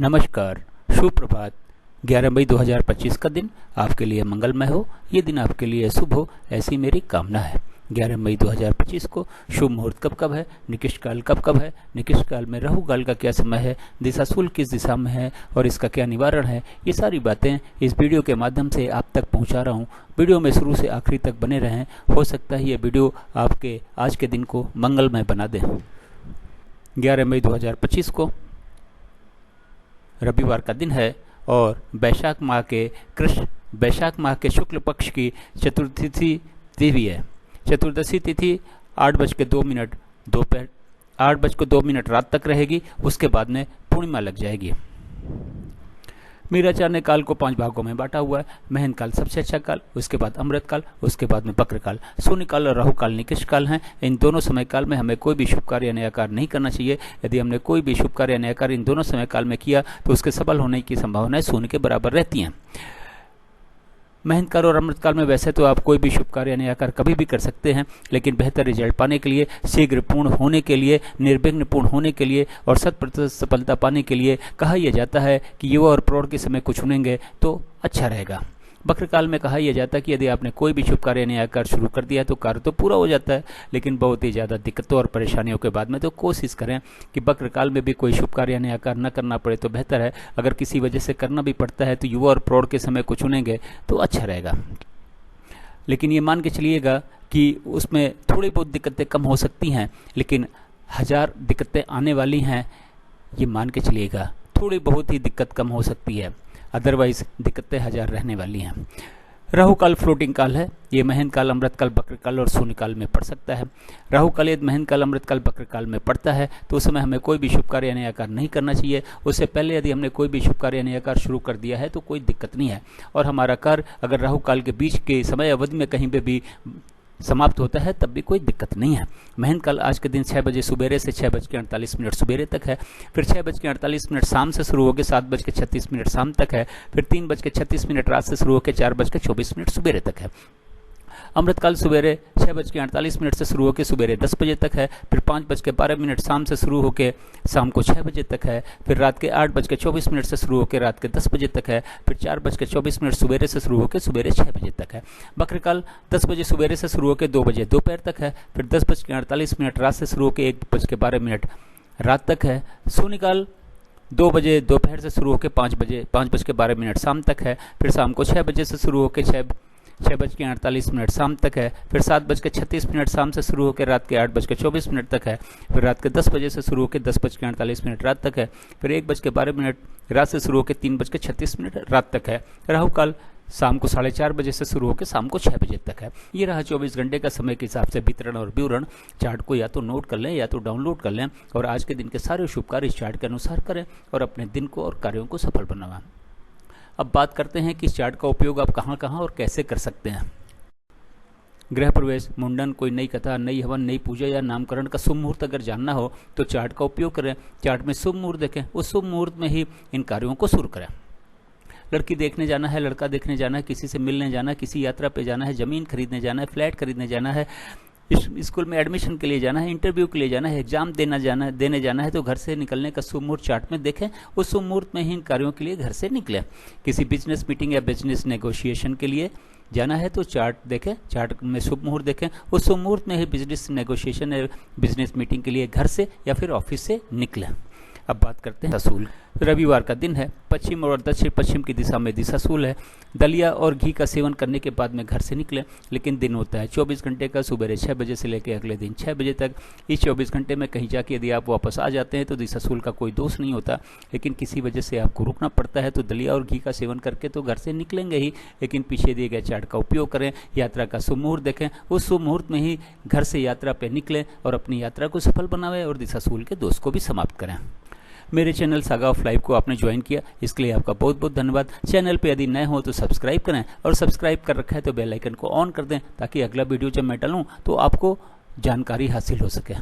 नमस्कार, शुभ प्रभात। 11 मई 2025 का दिन आपके लिए मंगलमय हो, ये दिन आपके लिए शुभ हो, ऐसी मेरी कामना है। 11 मई 2025 को शुभ मुहूर्त कब कब है, निकृष्ट काल कब कब है, निकृष्ट काल में राहु काल का क्या समय है, दिशाशूल किस दिशा में है और इसका क्या निवारण है, ये सारी बातें इस वीडियो के माध्यम से आप तक पहुंचा रहा हूं। वीडियो में शुरू से आखिरी तक बने रहें, हो सकता है ये वीडियो आपके आज के दिन को मंगलमय बना दे। 11 मई 2025 को रविवार का दिन है और वैशाख माह के शुक्ल पक्ष की चतुर्थी तिथि है। चतुर्दशी तिथि 8:02 दोपहर 8:02 रात तक रहेगी। उसके बाद में पूर्णिमा लग जाएगी। मीराचार्य ने काल को 5 भागों में बांटा हुआ है। महंत काल सबसे अच्छा काल, उसके बाद अमृत काल, उसके बाद में बक्र काल। शून्य काल और राहु काल निकृष्ट काल हैं। इन दोनों समय काल में हमें कोई भी शुभ कार्य या नया कार्य नहीं करना चाहिए। यदि हमने कोई भी शुभ कार्य या नया कार्य इन दोनों समय काल में किया तो उसके सफल होने की संभावनाएं शून्य के बराबर रहती हैं। महंत काल और अमृत काल में वैसे तो आप कोई भी शुभ कार्य या नया कार्य कभी भी कर सकते हैं, लेकिन बेहतर रिजल्ट पाने के लिए, शीघ्र पूर्ण होने के लिए, निर्विघ्न पूर्ण होने के लिए और 100% सफलता पाने के लिए कहा यह जाता है कि युवा और प्रौढ़ के समय को चुनेंगे तो अच्छा रहेगा। बक्र काल में कहा यह जाता है कि यदि आपने कोई भी शुभ कार्य या नया कार्य शुरू कर दिया तो कार्य तो पूरा हो जाता है, लेकिन बहुत ही ज़्यादा दिक्कतों और परेशानियों के बाद में तो कोशिश करें कि बक्र काल में भी कोई शुभ कार्य या नया कार्य न करना पड़े तो बेहतर है। अगर किसी वजह से करना भी पड़ता है तो युवा और प्रौढ़ के समय को चुनेंगे तो अच्छा रहेगा। लेकिन ये मान के चलिएगा कि उसमें थोड़ी बहुत दिक्कतें कम हो सकती हैं, लेकिन 1000 दिक्कतें आने वाली हैं, ये मान के चलिएगा। थोड़ी बहुत ही दिक्कत कम हो सकती है, अदरवाइज दिक्कतें 1000 रहने वाली हैं। राहु काल फ्लोटिंग काल है। ये महंत काल, अमृत काल, बक्र काल और शून्य काल में पड़ सकता है। राहु काल यदि महंत काल, अमृत काल, बक्र काल में पड़ता है तो उस समय हमें कोई भी शुभ कार्य या नया कार्य नहीं करना चाहिए। उससे पहले यदि हमने कोई भी शुभ कार्य या नया कार्य शुरू कर दिया है तो कोई दिक्कत नहीं है, और हमारा कार्य अगर राहु काल के बीच के समय अवधि में कहीं पे भी समाप्त होता है तब भी कोई दिक्कत नहीं है। महंत काल आज के दिन 6 बजे सुबेरे से 6:48 सुबेरे तक है। फिर 6:48 शाम से शुरू होकर 7:36 शाम तक है। फिर 3:36 रात से शुरू होकर 4:24 सुबेरे तक है। अमृत काल सुबेरे 6:48 से शुरू होकर सुबेरे 10 बजे तक है। फिर 5:12 शाम से शुरू होकर शाम को 6 बजे तक है। फिर रात के 8:24 से शुरू होकर रात के 10 बजे तक है। फिर 4:24 सुबेरे से शुरू होकर सुबेरे 6 बजे तक है। बक्र काल 10 बजे सुबेरे से शुरू होकर 2 बजे दोपहर तक है। फिर 10:48 रात से शुरू होकर 1:12 रात तक है। शून्य काल 2 बजे दोपहर से शुरू होकर 5:12 शाम तक है। फिर शाम को 6 बजे से शुरू होकर 6:48 शाम तक है। फिर 7:36 शाम से शुरू होकर रात के 8:24 तक है। फिर रात के 10 बजे से शुरू होकर 10:48 रात तक है। फिर 1:12 रात से शुरू होकर 3:36 रात तक है। राहु काल शाम को 4:30 बजे से शुरू होकर शाम को 6 बजे तक है। ये रहा 24 घंटे का समय के हिसाब से वितरण और विवरण। चार्ट को या तो नोट कर लें या तो डाउनलोड कर लें और आज के दिन के सारे शुभ कार्य इस चार्ट के अनुसार करें और अपने दिन को और कार्यों को सफल बनाएं। अब बात करते हैं कि इस चार्ट का उपयोग आप कहां कहां और कैसे कर सकते हैं। गृह प्रवेश, मुंडन, कोई नई कथा, नई हवन, नई पूजा या नामकरण का शुभ मुहूर्त अगर जानना हो तो चार्ट का उपयोग करें। चार्ट में शुभ मुहूर्त देखें, उस शुभ मुहूर्त में ही इन कार्यों को शुरू करें। लड़की देखने जाना है, लड़का देखने जाना है, किसी से मिलने जाना है, किसी यात्रा पे जाना है, जमीन खरीदने जाना है, फ्लैट खरीदने जाना है, स्कूल में एडमिशन के लिए जाना है, इंटरव्यू के लिए जाना है, एग्जाम देने जाना है तो घर से निकलने का शुभ मुहूर्त चार्ट में देखें। उस शुभ मुहूर्त में ही इन कार्यों के लिए घर से निकलें। किसी बिजनेस मीटिंग या बिजनेस नेगोशिएशन के लिए जाना है तो चार्ट देखें, चार्ट में शुभ मुहूर्त देखें। उस शुभ मुहूर्त में ही बिजनेस नेगोशिएशन या बिजनेस मीटिंग के लिए घर से या फिर ऑफिस से निकलें। अब बात करते हैं दिशाशूल। रविवार का दिन है। पश्चिम और दक्षिण पश्चिम की दिशा में दिशाशूल है। दलिया और घी का सेवन करने के बाद में घर से निकलें, लेकिन दिन होता है 24 घंटे का, सुबह 6 बजे से लेकर अगले दिन 6 बजे तक। इस 24 घंटे में कहीं जाके यदि आप वापस आ जाते हैं तो दिशाशूल का कोई दोष नहीं होता, लेकिन किसी वजह से आपको रुकना पड़ता है तो दलिया और घी का सेवन करके तो घर से निकलेंगे ही, लेकिन पीछे दिए गए चार्ट का उपयोग करें। यात्रा का शुभ मुहूर्त देखें, उस शुभ मुहूर्त में ही घर से यात्रा पर निकलें और अपनी यात्रा को सफल बनावें और दिशाशूल के दोष को भी समाप्त करें। मेरे चैनल सागा ऑफ लाइफ को आपने ज्वाइन किया, इसके लिए आपका बहुत बहुत धन्यवाद। चैनल पे यदि नए हो तो सब्सक्राइब करें और सब्सक्राइब कर रखा है तो बेल आइकन को ऑन कर दें ताकि अगला वीडियो जब मैं डालूं तो आपको जानकारी हासिल हो सके।